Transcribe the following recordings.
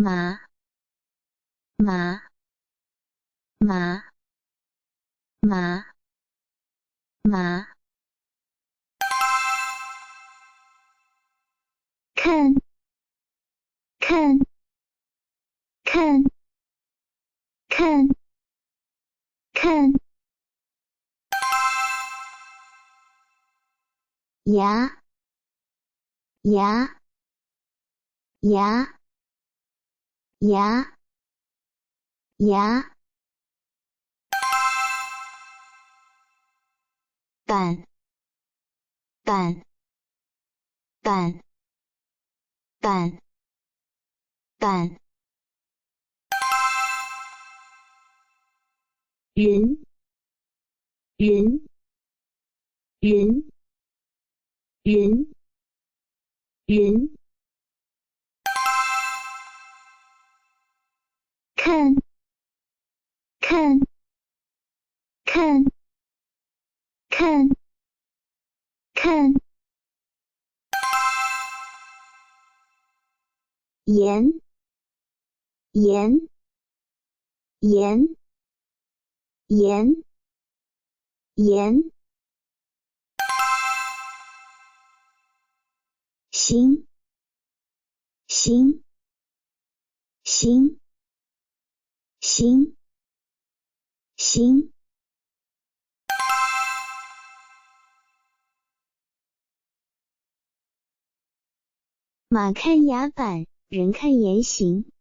马马马马马看看看看看牙牙牙牙牙板板板板板人人人人人看看看看看盐盐盐盐盐行行行行行马看牙板，人看言行。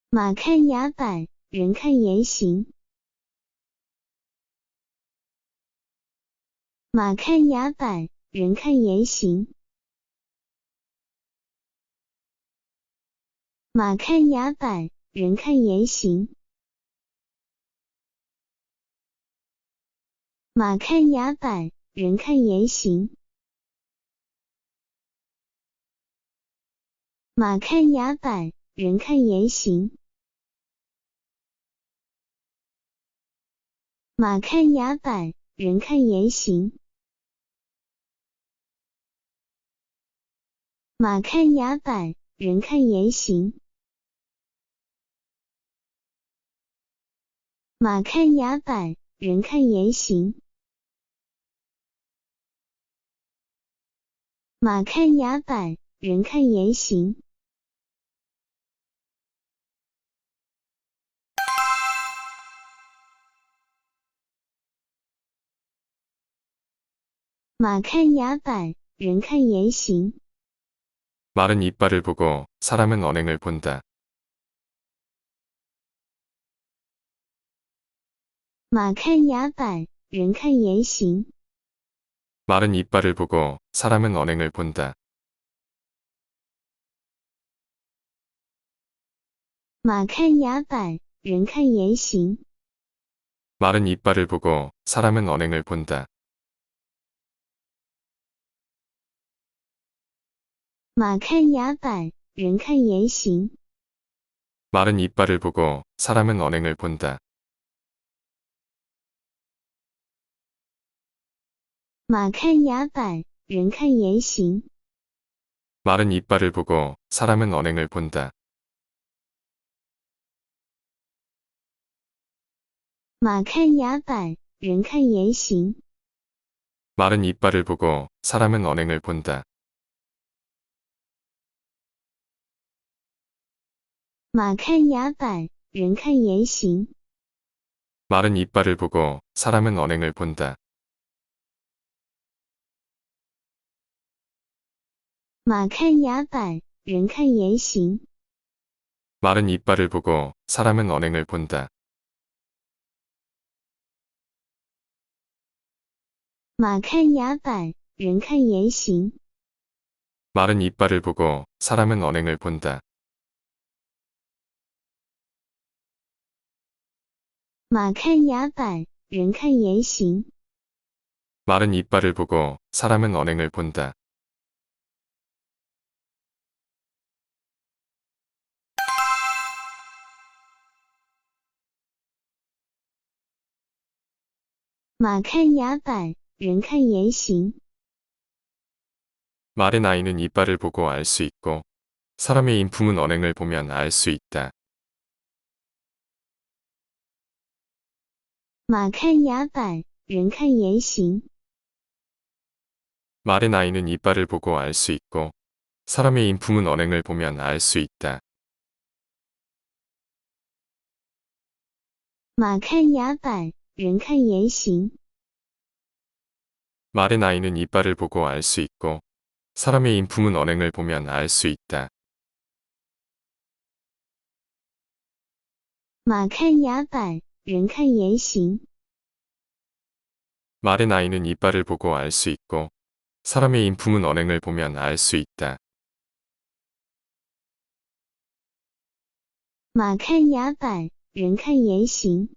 马看牙板，人看言行。马看牙板，人看言行。马看牙板，人看言行。马看牙板，人看言行。马看牙板，人看言行。马看牙板，人看言行。马看牙板，人看言行。马看牙板，人看言行。马看牙板，人看言行。马看牙板，人看言行。 말은 이빨을 보고 사람은 언행을 본다. 马看牙板，人看言行。 말은 이빨을 보고 사람은 언행을 본다. 马看牙板，人看言行。 말은 이빨을 보고 사람은 언행을 본다. 马看牙板，人看言行。 말은 이빨을 보고 사람은 언행을 본다. 马看牙板，人看言行。 말은 이빨을 보고 사람은 언행을 본다. 马看牙板，人看言行。 말은 이빨을 보고 사람은 언행을 본다. 马看牙板，人看言行。 말은 이빨을 보고 사람은 언행을 본다. 马看牙板，人看言行。 말은 이빨을 보고 사람은 언행을 본다. 马看牙板，人看言行。 말은 이빨을 보고 사람은 언행을 본다. 马看牙板，人看言行。 말은 이빨을 보고 사람은 언행을 본다. 马看牙板，人看言行。 말의 나이는 이빨을 보고 알 수 있고, 사람의 인품은 언행을 보면 알 수 있다. 马看牙板，人看言行。 말의 나이는 이빨을 보고 알 수 있고, 사람의 인품은 언행을 보면 알 수 있다. 马看牙板，人看言行。 말의 나이는 이빨을 보고 알 수 있고, 사람의 인품은 언행을 보면 알 수 있다. 马看牙板，人看言行。 말의 나이는 이빨을 보고 알 수 있고, 사람의 인품은 언행을 보면 알 수 있다. 马看牙板，人看言行。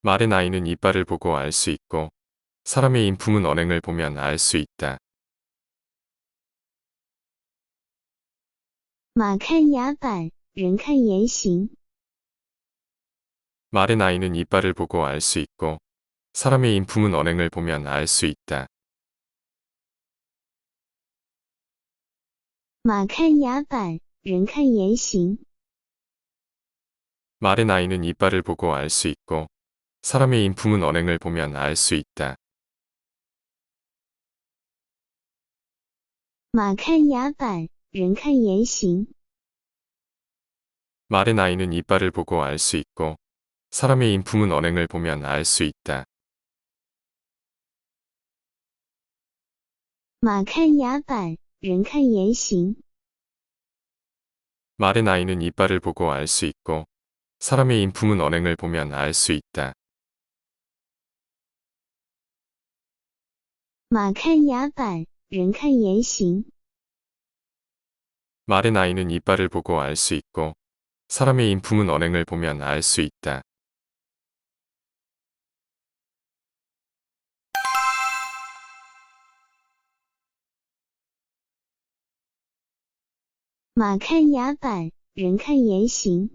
말의 나이는 이빨을 보고 알 수 있고, 사람의 인품은 언행을 보면 알 수 있다. 马看牙板，人看言行。 말의 나이는 이빨을 보고 알 수 있고, 사람의 인품은 언행을 보면 알 수 있다. 马看牙板，人看言行。 말의 나이는 이빨을 보고 알 수 있고, 사람의 인품은 언행을 보면 알 수 있다. 马看牙板，人看言行。 말의 나이는 이빨을 보고 알 수 있고, 사람의 인품은 언행을 보면 알 수 있다. 马看牙板，人看言行。 말의 나이는 이빨을 보고 알 수 있고, 사람의 인품은 언행을 보면 알 수 있다. 马看牙板，人看言行。 말의 나이는 이빨을 보고 알 수 있고, 사람의 인품은 언행을 보면 알 수 있다. 马看牙板，人看言行。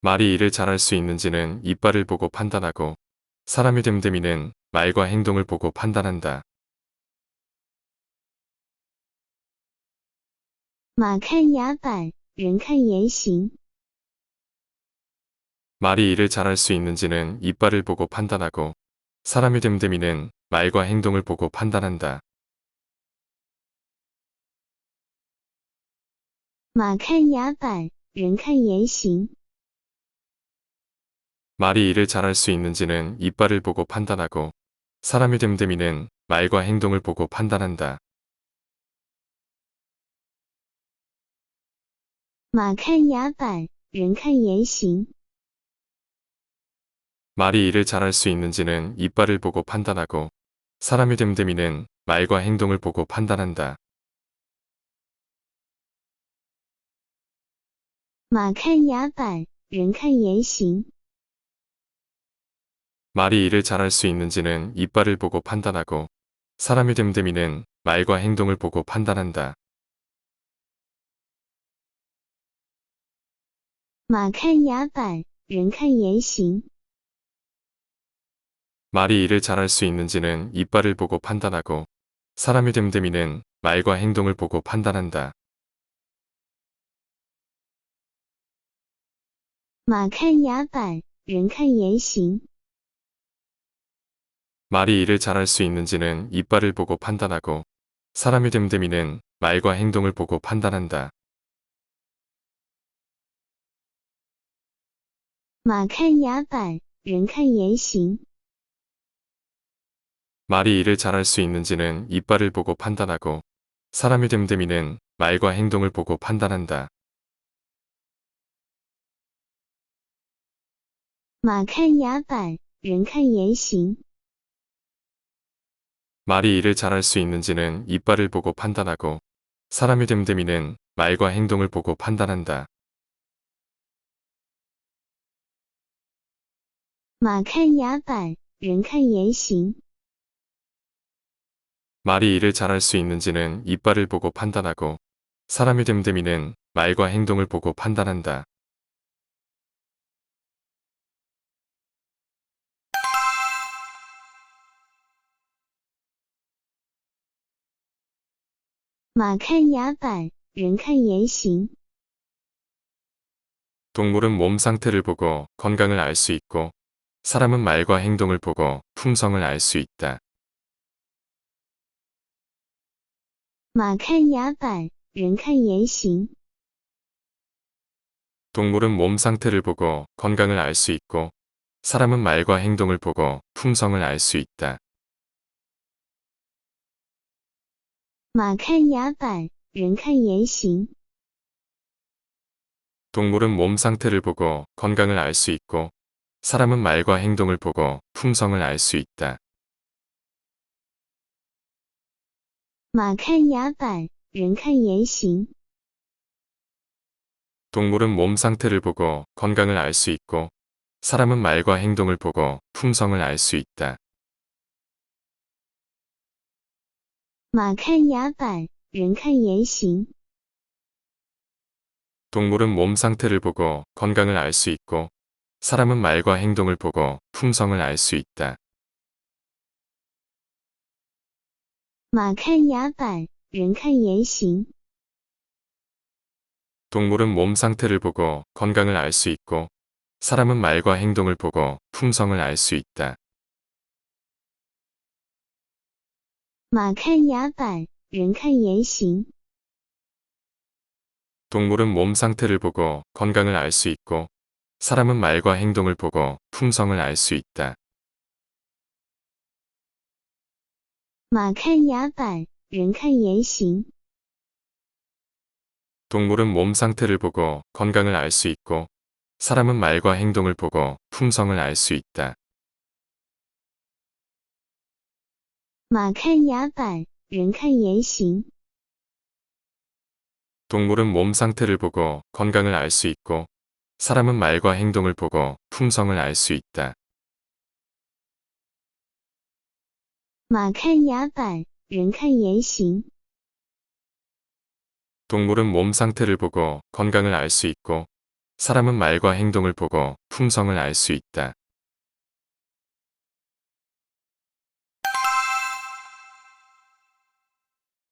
말이 일을 잘할 수 있는지는 이빨을 보고 판단하고, 사람이 됨됨이는 말과 행동을 보고 판단한다. 马看牙板，人看言行。 말이 일을 잘할 수 있는지는 이빨을 보고 판단하고, 사람이 됨됨이는 말과 행동을 보고 판단한다. 马看牙板，人看言行。 말이 일을 잘할 수 있는지는 이빨을 보고 판단하고, 사람이 됨됨이는 말과 행동을 보고 판단한다. 马看牙板，人看言行。 말이 일을 잘할 수 있는지는 이빨을 보고 판단하고, 사람이 됨됨이는 말과 행동을 보고 판단한다. 马看牙板，人看言行。 말이 일을 잘할 수 있는지는 이빨을 보고 판단하고, 사람이 됨됨이는 말과 행동을 보고 판단한다. 马看牙板，人看言行。 말이 일을 잘할 수 있는지는 이빨을 보고 판단하고, 사람이 됨됨이는 말과 행동을 보고 판단한다. 马看牙板，人看言行。 말이 일을 잘할 수 있는지는 이빨을 보고 판단하고, 사람이 됨됨이는 말과 행동을 보고 판단한다. 马看牙板，人看言行。 말이 일을 잘할 수 있는지는 이빨을 보고 판단하고, 사람이 됨됨이는 말과 행동을 보고 판단한다. 马看牙板，人看言行。 말이 일을 잘할 수 있는지는 이빨을 보고 판단하고, 사람이 됨됨이는 말과 행동을 보고 판단한다. 马看牙板，人看言行。 말이 일을 잘할 수 있는지는 이빨을 보고 판단하고, 사람이 됨됨이는 말과 행동을 보고 판단한다. 马看牙板，人看言行。 동물은 몸 상태를 보고 건강을 알 수 있고, 사람은 말과 행동을 보고 품성을 알 수 있다. 马看牙板，人看言行。 동물은 몸 상태를 보고 건강을 알 수 있고, 사람은 말과 행동을 보고 품성을 알 수 있다. 马看牙板，人看言行。 동물은 몸 상태를 보고 건강을 알 수 있고, 사람은 말과 행동을 보고 품성을 알 수 있다. 马看牙板，人看言行。 동물은 몸 상태를 보고 건강을 알 수 있고, 사람은 말과 행동을 보고 품성을 알 수 있다. 马看牙板，人看言行。 동물은 몸 상태를 보고 건강을 알 수 있고, 사람은 말과 행동을 보고 품성을 알 수 있다. 马看牙板，人看言行。 동물은 몸 상태를 보고 건강을 알 수 있고, 사람은 말과 행동을 보고 품성을 알 수 있다. 马看牙板，人看言行。 동물은 몸 상태를 보고 건강을 알 수 있고, 사람은 말과 행동을 보고 품성을 알 수 있다. 马看牙板，人看言行。 동물은 몸 상태를 보고 건강을 알 수 있고, 사람은 말과 행동을 보고 품성을 알 수 있다. 马看牙板，人看言行。 동물은 몸 상태를 보고 건강을 알 수 있고, 사람은 말과 행동을 보고 품성을 알 수 있다. 马看牙板，人看言行。 동물은 몸 상태를 보고 건강을 알 수 있고, 사람은 말과 행동을 보고 품성을 알 수 있다.